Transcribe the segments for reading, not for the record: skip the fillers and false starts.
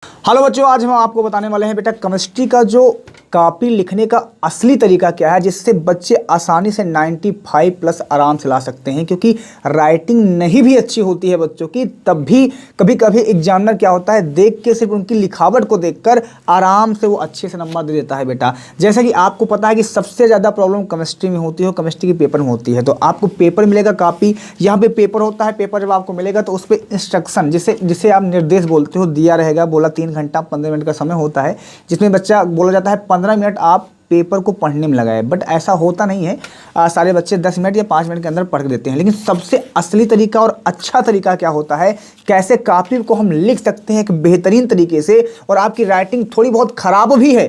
Hello बच्चों, आज हम आपको बताने वाले हैं बेटा केमिस्ट्री का जो कॉपी लिखने का असली तरीका क्या है, जिससे बच्चे आसानी से 95 प्लस आराम से ला सकते हैं। क्योंकि राइटिंग नहीं भी अच्छी होती है बच्चों की, तब भी कभी कभी एग्जामिनर क्या होता है, देख के सिर्फ उनकी लिखावट को देखकर आराम से वो अच्छे से नंबर दे देता है बेटा। जैसा कि आपको पता है कि सबसे ज़्यादा प्रॉब्लम केमिस्ट्री में होती है, केमिस्ट्री के पेपर में होती है। तो आपको पेपर मिलेगा कॉपी, यहाँ पे पेपर होता है। पेपर जब आपको मिलेगा तो उस पर इंस्ट्रक्शन जिसे आप निर्देश बोलते हो दिया रहेगा। बोला 3 घंटा 15 मिनट का समय होता है, जिसमें बच्चा बोला जाता है 15 मिनट आप पेपर को पढ़ने में लगाए। बट ऐसा होता नहीं है, सारे बच्चे 10 मिनट या 5 मिनट के अंदर पढ़ देते हैं। लेकिन सबसे असली तरीका और अच्छा तरीका क्या होता है, कैसे कॉपी को हम लिख सकते हैं एक बेहतरीन तरीके से, और आपकी राइटिंग थोड़ी बहुत ख़राब भी है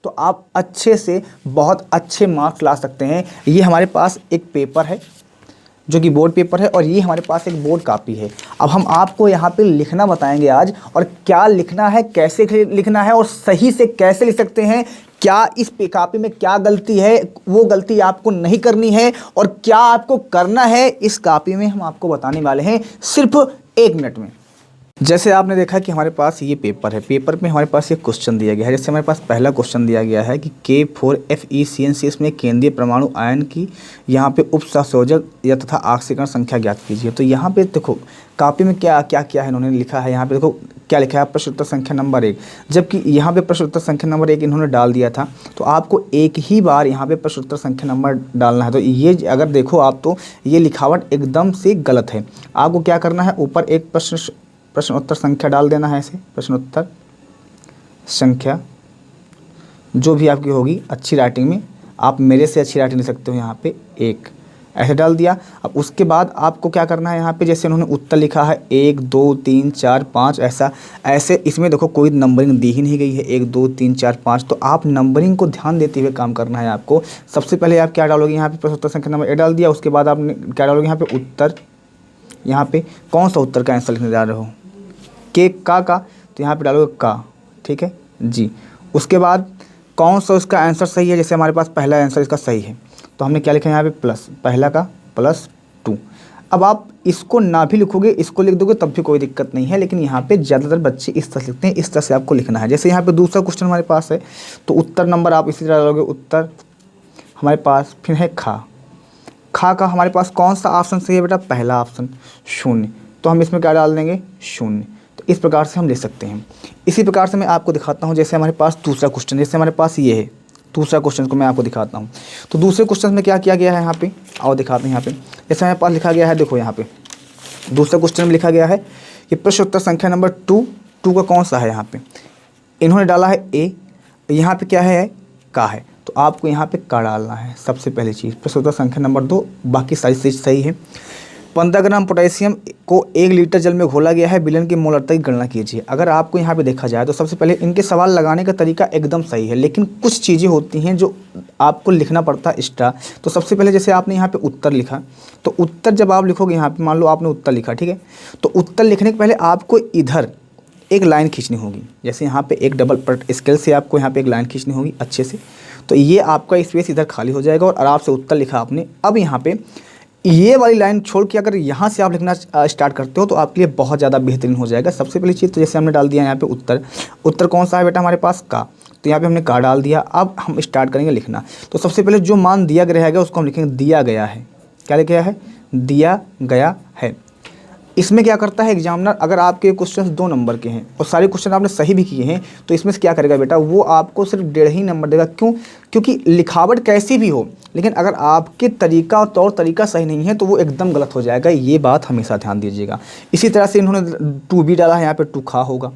तो आप अच्छे से बहुत अच्छे मार्क्स ला सकते हैं। ये हमारे पास एक पेपर है जो कि बोर्ड पेपर है, और ये हमारे पास एक बोर्ड कॉपी है। अब हम आपको यहाँ पे लिखना बताएंगे आज, और क्या लिखना है, कैसे लिखना है, और सही से कैसे लिख सकते हैं। क्या इस कॉपी में क्या गलती है, वो गलती आपको नहीं करनी है, और क्या आपको करना है, इस कॉपी में हम आपको बताने वाले हैं सिर्फ 1 मिनट में। जैसे आपने देखा कि हमारे पास ये पेपर है, पेपर में हमारे पास ये क्वेश्चन दिया गया है। जैसे हमारे पास पहला क्वेश्चन दिया गया है कि K4FeCN इसमें केंद्रीय परमाणु आयन की यहाँ पे उपसंयोजक या तथा ऑक्सीकरण संख्या ज्ञात कीजिए। तो यहाँ पे देखो कॉपी में क्या क्या क्या है इन्होंने लिखा है। यहाँ पे देखो क्या लिखा है, प्रश्न उत्तर संख्या नंबर 1। जबकि यहाँ पे प्रश्न उत्तर संख्या नंबर 1 इन्होंने डाल दिया था, तो आपको एक ही बार यहाँ पे प्रश्न उत्तर संख्या नंबर डालना है। तो ये अगर देखो आप, तो ये लिखावट एकदम से गलत है। आपको क्या करना है, ऊपर एक प्रश्न उत्तर संख्या डाल देना है। ऐसे प्रश्न उत्तर संख्या जो भी आपकी होगी अच्छी राइटिंग में, आप मेरे से अच्छी राइटिंग लिख सकते हो, यहाँ पे 1 ऐसे डाल दिया। अब उसके बाद आपको क्या करना है, यहाँ पे जैसे उन्होंने उत्तर लिखा है 1 2 3 4 5 ऐसे इसमें देखो कोई नंबरिंग दी ही नहीं गई है 1 2 3 4 5। तो आप नंबरिंग को ध्यान देते हुए काम करना है आपको। सबसे पहले आप क्या डालोगे, यहाँ पे प्रश्न उत्तर संख्या नंबर 1 डाल दिया। उसके बाद आपने क्या डालोगे, यहाँ पे उत्तर, यहाँ पे कौन सा उत्तर का आंसर लिखने जा रहे हो, का तो यहाँ पे डालोगे का, ठीक है जी। उसके बाद कौन सा उसका आंसर सही है, जैसे हमारे पास पहला आंसर इसका सही है, तो हमने क्या लिखा है यहाँ पे प्लस, पहला का +2। अब आप इसको ना भी लिखोगे, इसको लिख दोगे तब भी कोई दिक्कत नहीं है, लेकिन यहाँ पे ज़्यादातर बच्चे इस तरह लिखते हैं, इस तरह से आपको लिखना है। जैसे यहाँ पे दूसरा क्वेश्चन हमारे पास है, तो उत्तर नंबर आप इसी तरह डालोगे। उत्तर हमारे पास फिर है खा का हमारे पास कौन सा ऑप्शन सही है बेटा, पहला ऑप्शन 0, तो हम इसमें क्या डाल देंगे 0। तो इस प्रकार से हम लिख सकते हैं। इसी प्रकार से मैं आपको दिखाता हूँ। जैसे हमारे पास दूसरा क्वेश्चन, जैसे हमारे पास ये है दूसरा क्वेश्चन को मैं आपको दिखाता हूँ। तो दूसरे क्वेश्चन में क्या किया गया है, यहाँ पे आओ दिखाते हैं। यहाँ पे जैसे हमारे पास लिखा गया है, देखो यहाँ पे दूसरे क्वेश्चन में लिखा गया है कि प्रश्न उत्तर संख्या नंबर 2 का कौन सा है, यहाँ पे इन्होंने डाला है A, यहाँ पे क्या है का है, तो आपको यहाँ पे का डालना है सबसे पहली चीज़। प्रश्न उत्तर संख्या नंबर 2, बाकी सारी चीज़ सही है। 15 ग्राम पोटेशियम को 1 लीटर जल में घोला गया है, विलयन की मोलरता की गणना कीजिए। अगर आपको यहाँ पे देखा जाए तो सबसे पहले इनके सवाल लगाने का तरीका एकदम सही है, लेकिन कुछ चीज़ें होती हैं जो आपको लिखना पड़ता है एक्स्ट्रा। तो सबसे पहले जैसे आपने यहाँ पे उत्तर लिखा, तो उत्तर जब आप लिखोगे, यहाँ पे मान लो आपने उत्तर लिखा, ठीक है, तो उत्तर लिखने के पहले आपको इधर एक लाइन खींचनी होगी। जैसे यहाँ पे एक डबल पट स्केल से आपको यहाँ पे एक लाइन खींचनी होगी अच्छे से, तो ये आपका स्पेस इधर खाली हो जाएगा और आराम से उत्तर लिखा आपने। अब यहाँ पे ये वाली लाइन छोड़ के अगर यहाँ से आप लिखना स्टार्ट करते हो तो आपके लिए बहुत ज़्यादा बेहतरीन हो जाएगा। सबसे पहली चीज़ तो जैसे हमने डाल दिया यहाँ पे उत्तर कौन सा है बेटा हमारे पास का, तो यहाँ पे हमने का डाल दिया। अब हम स्टार्ट करेंगे लिखना। तो सबसे पहले जो मान दिया गया रहेगा उसको हम लिखेंगे दिया गया है। क्या लिखा गया है, दिया गया है। इसमें क्या करता है एग्जामिनर, अगर आपके क्वेश्चन 2 नंबर के हैं और सारे क्वेश्चन आपने सही भी किए हैं, तो इसमें से क्या करेगा बेटा, वो आपको सिर्फ 1.5 ही नंबर देगा। क्यों? क्योंकि लिखावट कैसी भी हो, लेकिन अगर आपके तरीका और तौर तरीका सही नहीं है तो वो एकदम गलत हो जाएगा। ये बात हमेशा ध्यान दीजिएगा। इसी तरह से इन्होंने 2 भी डाला है, यहाँ पे 2 खा होगा,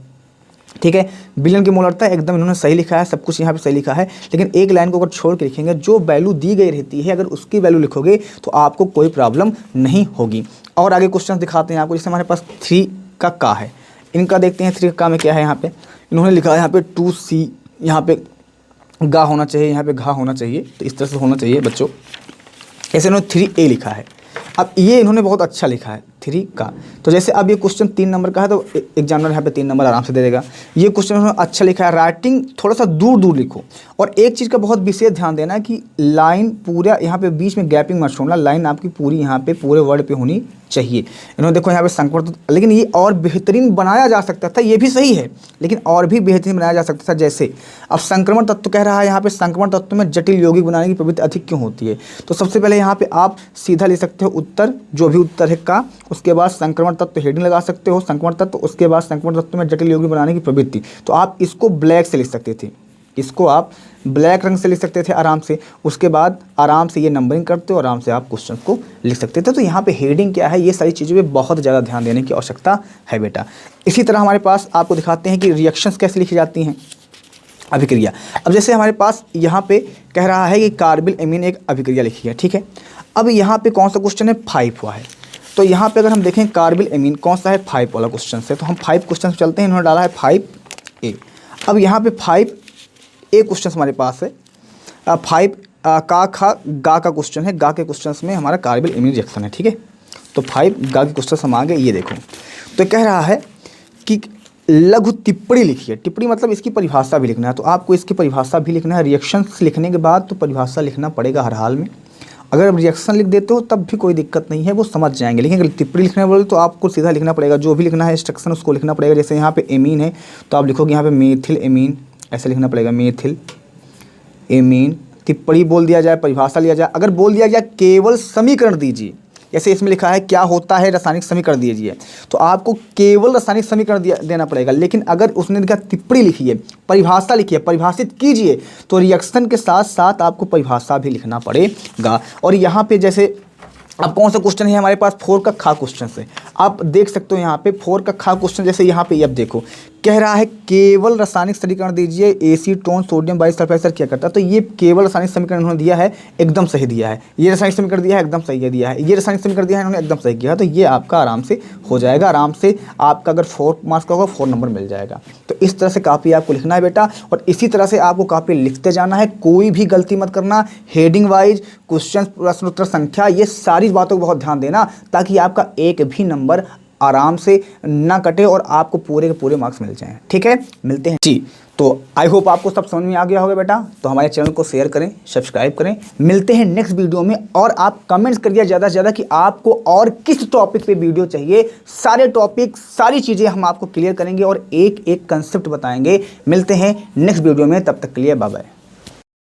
ठीक है। विलयन की मोलरता एकदम इन्होंने सही लिखा है, सब कुछ यहाँ पे सही लिखा है, लेकिन एक लाइन को अगर छोड़ के लिखेंगे, जो वैल्यू दी गई रहती है अगर उसकी वैल्यू लिखोगे तो आपको कोई प्रॉब्लम नहीं होगी। और आगे क्वेश्चन दिखाते हैं आपको। जैसे हमारे पास 3 का है, इनका देखते हैं 3 का में क्या है। यहाँ पे इन्होंने लिखा है यहाँ पे 2C, यहाँ पे गा होना चाहिए, यहाँ पे घा होना चाहिए, तो इस तरह से होना चाहिए बच्चों। ऐसे इन्होंने 3A लिखा है। अब ये इन्होंने बहुत अच्छा लिखा है 3 का। तो जैसे अब ये क्वेश्चन 3 नंबर का है तो एग्जामिनर यहाँ पे 3 नंबर आराम से दे देगा। ये क्वेश्चन उन्होंने अच्छा लिखा है, राइटिंग थोड़ा सा दूर दूर लिखो। और एक चीज़ का बहुत विशेष ध्यान देना कि लाइन पूरा यहाँ पे बीच में गैपिंग मत छोड़ना, लाइन आपकी पूरी यहाँ पे पूरे वर्ड पे होनी चाहिए। इन्होंने देखो यहाँ पे संकट, लेकिन ये और बेहतरीन बनाया जा सकता था, ये भी सही है लेकिन और भी बेहतरीन बनाया जा सकता था। जैसे अब संक्रमण तत्व कह रहा है यहाँ पे, संक्रमण तत्व में जटिल यौगिक बनाने की प्रवृत्ति अधिक क्यों होती है? तो सबसे पहले यहाँ पे आप सीधा लिख सकते हो उत्तर, जो भी उत्तर है का, उसके बाद संक्रमण तत्व हेडिंग लगा सकते हो, संक्रमण तत्व, उसके बाद संक्रमण तत्व में जटिल यौगिक बनाने की प्रवृत्ति। तो आप इसको ब्लैक से लिख सकते थे, इसको आप ब्लैक रंग से लिख सकते थे आराम से। उसके बाद आराम से ये नंबरिंग करते हो, आराम से आप क्वेश्चन को लिख सकते थे। तो यहाँ पे हेडिंग क्या है, ये सारी चीज़ों पे बहुत ज़्यादा ध्यान देने की आवश्यकता है बेटा। इसी तरह हमारे पास आपको दिखाते हैं कि रिएक्शंस कैसे लिखी जाती हैं, अभिक्रिया। अब जैसे हमारे पास यहाँ पे कह रहा है कि कार्बिल एमीन एक अभिक्रिया लिखी है, ठीक है। अब यहाँ पे कौन सा क्वेश्चन है, 5 हुआ है। तो यहाँ पे अगर हम देखें कार्बिल एमीन कौन सा है, 5 वाला क्वेश्चन है। तो हम 5 क्वेश्चन चलते हैं, इन्होंने डाला है 5A। अब यहाँ पे 5A क्वेश्चन हमारे पास है, 5 का खा गा का क्वेश्चन है, गा के क्वेश्चन में हमारा कार्बिल एमीन रिएक्शन है, ठीक है। तो 5 गा के क्वेश्चन हम आ गए, ये देखो। तो कह रहा है कि लघु टिप्पणी लिखिए, टिप्पणी मतलब इसकी परिभाषा भी लिखना है। तो आपको इसकी परिभाषा भी लिखना है, रिएक्शंस लिखने के बाद तो परिभाषा लिखना पड़ेगा हर हाल में। अगर आप रिएक्शन लिख देते हो तब भी कोई दिक्कत नहीं है, वो समझ जाएंगे। लेकिन अगर टिप्पणी लिखने बोले तो आपको सीधा लिखना पड़ेगा, जो भी लिखना है इंस्ट्रक्शन उसको लिखना पड़ेगा। जैसे यहाँ पे एमीन है तो आप लिखोगे यहाँ पे मेथिल एमीन, ऐसे लिखना पड़ेगा, मेथिल एमीन। टिप्पणी बोल दिया जाए, परिभाषा लिया जाए। अगर बोल दिया जाए केवल समीकरण दीजिए, जैसे इसमें लिखा है क्या होता है रासायनिक समीकरण दीजिए, तो आपको केवल रासायनिक समीकरण देना पड़ेगा। लेकिन अगर उसने लिखा टिप्पणी लिखिए, परिभाषा लिखिए, परिभाषित कीजिए, तो रिएक्शन के साथ साथ आपको परिभाषा भी लिखना पड़ेगा। और यहाँ पे जैसे अब कौन सा क्वेश्चन है हमारे पास, 4 का खा क्वेश्चन से आप देख सकते हो यहाँ पे 4 का खा क्वेश्चन। जैसे यहाँ पे अब देखो कह रहा है केवल रासायनिक समीकरण दीजिए, एसीटोन सोडियम बाइसल्फाइड क्या करता है। तो ये केवल रासायनिक समीकरण उन्होंने दिया है, एकदम सही दिया है। ये रासायनिक समीकरण दिया है, एकदम सही दिया है। ये रासायनिक समीकरण दिया है इन्होंने, एकदम सही किया है। तो ये आपका आराम से हो जाएगा, आराम से आपका अगर 4 मार्क्स का होगा 4 नंबर मिल जाएगा। तो इस तरह से कापी आपको लिखना है बेटा, और इसी तरह से आपको कापी लिखते जाना है, कोई भी गलती मत करना। हेडिंग वाइज क्वेश्चन, प्रश्न उत्तर संख्या, ये सारी बातों को बहुत ध्यान देना ताकि आपका एक भी नंबर आराम से ना कटे और आपको पूरे के पूरे मार्क्स मिल जाएं। ठीक है, मिलते हैं जी। तो आई होप आपको सब समझ में आ गया होगा बेटा। तो हमारे चैनल को शेयर करें, सब्सक्राइब करें। मिलते हैं नेक्स्ट वीडियो में, और आप कमेंट्स करिए ज़्यादा से ज़्यादा कि आपको और किस टॉपिक पे वीडियो चाहिए। सारे टॉपिक, सारी चीज़ें हम आपको क्लियर करेंगे और एक एक कंसेप्ट बताएंगे। मिलते हैं नेक्स्ट वीडियो में, तब तक के लिए बाय बाय।